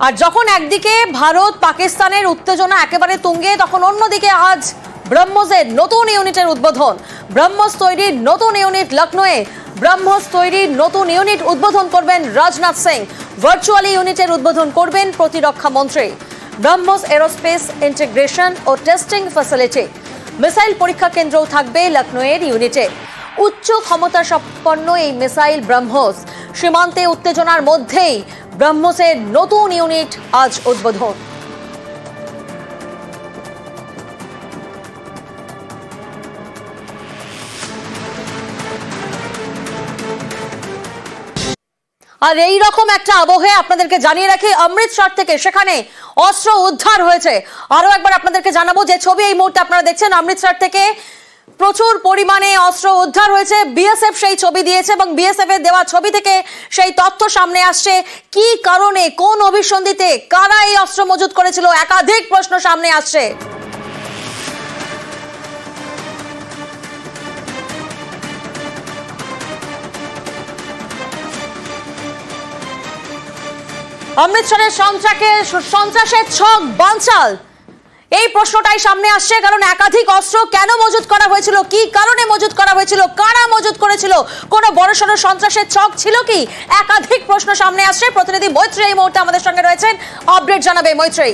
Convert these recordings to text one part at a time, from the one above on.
আর যখন একদিকে ভারত পাকিস্তানের উত্তেজনা একেবারে তুঙ্গে, তখন অন্যদিকে আজ ব্রহ্মসের নতুন ইউনিটের উদ্বোধন। ব্রহ্মস তৈরির নতুন ইউনিট লখনৌয়ে। ব্রহ্মস তৈরির নতুন ইউনিট উদ্বোধন করবেন রাজনাথ সিং। ভার্চুয়ালি ইউনিটের উদ্বোধন করবেন প্রতিরক্ষা মন্ত্রী। ব্রহ্মস এরোস্পেস ইন্টিগ্রেশন ও টেস্টিং ফ্যাসিলিটি, মিসাইল পরীক্ষা কেন্দ্রও থাকবে লখনৌয়ের ইউনিটে। উচ্চ ক্ষমতা সম্পন্ন এই মিসাইল ব্রহ্মস। সীমান্তে উত্তেজনার মধ্যেই ব্রহ্মসের নতুন ইউনিট আজ উদ্বোধন। আর এই রকম একটা আবহে আপনাদেরকে জানিয়ে রাখি, অমৃতসর থেকে সেখানে অস্ত্র উদ্ধার হয়েছে। আরো একবার আপনাদেরকে জানাবো যে ছবি এই মুহূর্তে আপনারা দেখছেন, অমৃতসর থেকে প্রচুর পরিমাণে অস্ত্র উদ্ধার হয়েছে। বিএসএফ সেই ছবি দিয়েছে এবং বিএসএফ এর দেওয়া ছবি থেকে সেই তথ্য সামনে আসছে। কি কারণে, কোন অভিসন্ধিতে, কারা এই অস্ত্র মজুত করেছিল, একাধিক প্রশ্ন সামনে আসছে। অমৃতসরের সন্ত্রাসের ছক বানচাল, এই প্রশ্নটাই সামনে আসছে। কারণ একাধিক অস্ত্র কেন মজুত করা হয়েছিল, কি কারণে মজুত করা হয়েছিল, কারা মজুত করেছিল, কোনো বড়সড় সন্ত্রাসের ছক ছিল কি, একাধিক প্রশ্ন সামনে আসছে। প্রতিনিধি মৈত্রী এই মুহূর্তে আমাদের সঙ্গে রয়েছেন, আপডেট জানাবে মৈত্রী।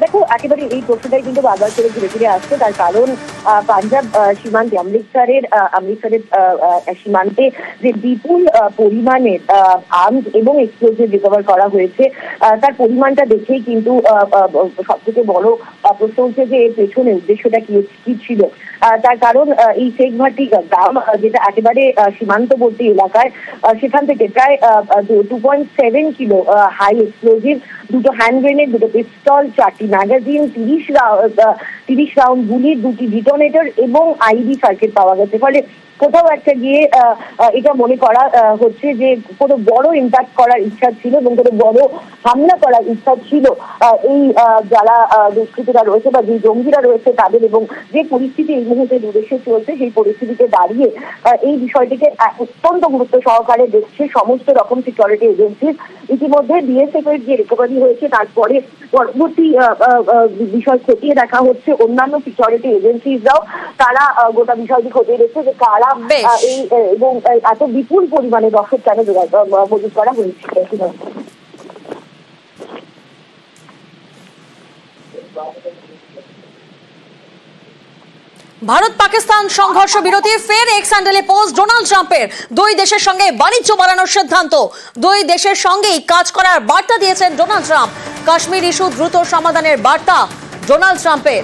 দেখো, একেবারে এই প্রশ্নটাই কিন্তু বারবার করে ঘুরে ফিরে আসছে। তার কারণ পাঞ্জাব সীমান্তে, অমৃতসরের সীমান্তে যে বিপুল পরিমাণের আর্মস এবং এক্সপ্লোজিভ রিকভার করা হয়েছে, তার পরিমাণটা দেখেই কিন্তু সব থেকে বড় প্রশ্ন হচ্ছে যে এর পেছনে উদ্দেশ্যটা কি ছিল। তার কারণ এই শেখ ভাটি গ্রাম, যেটা একেবারে সীমান্তবর্তী এলাকায়, সেখান থেকে প্রায় 2.7 কিলো হাই এক্সপ্লোজিভ, দুটো হ্যান্ড গ্রেনেড, দুটো পিস্তল, 4টি ম্যাগাজিন, 30 রাউন্ড গুলি, 2টি ডিটোনেটর এবং আইডি সার্কিট পাওয়া গেছে। ফলে কোথাও একটা গিয়ে এটা মনে করা হচ্ছে যে কোনো বড় ইম্প্যাক্ট করার ইচ্ছা ছিল এবং কোনো বড় হামলা করার ইচ্ছা ছিল এই যারা দুষ্কৃতীরা রয়েছে বা যে জঙ্গিরা রয়েছে তাদের। এবং যে পরিস্থিতি এই মুহূর্তে বিদেশে চলছে, সেই পরিস্থিতিতে দাঁড়িয়ে এই বিষয়টিকে অত্যন্ত গুরুত্ব সহকারে দেখছে সমস্ত রকম সিকিউরিটি এজেন্সি। ইতিমধ্যে বিএসএফ এর যে রিকভারি হয়েছে, তারপরে পরবর্তী বিষয় খতিয়ে দেখা হচ্ছে। অন্যান্য সিকিউরিটি এজেন্সিরাও তারা গোটা বিষয়টি খতিয়ে দেখছে যে কারা এই এবং এত বিপুল পরিমাণে রসদ কেন মজুত করা হয়েছে। ভারত পাকিস্তান সংঘর্ষ বিরতি, ফের এক্স হ্যান্ডেলে পোস্ট ডোনাল্ড ট্রাম্পের। দুই দেশের সঙ্গে বাণিজ্য বাড়ানোর সিদ্ধান্ত, দুই দেশের সঙ্গেই কাজ করার বার্তা দিয়েছেন ডোনাল্ড ট্রাম্প। কাশ্মীর ইস্যু দ্রুত সমাধানের বার্তা ডোনাল্ড ট্রাম্পের।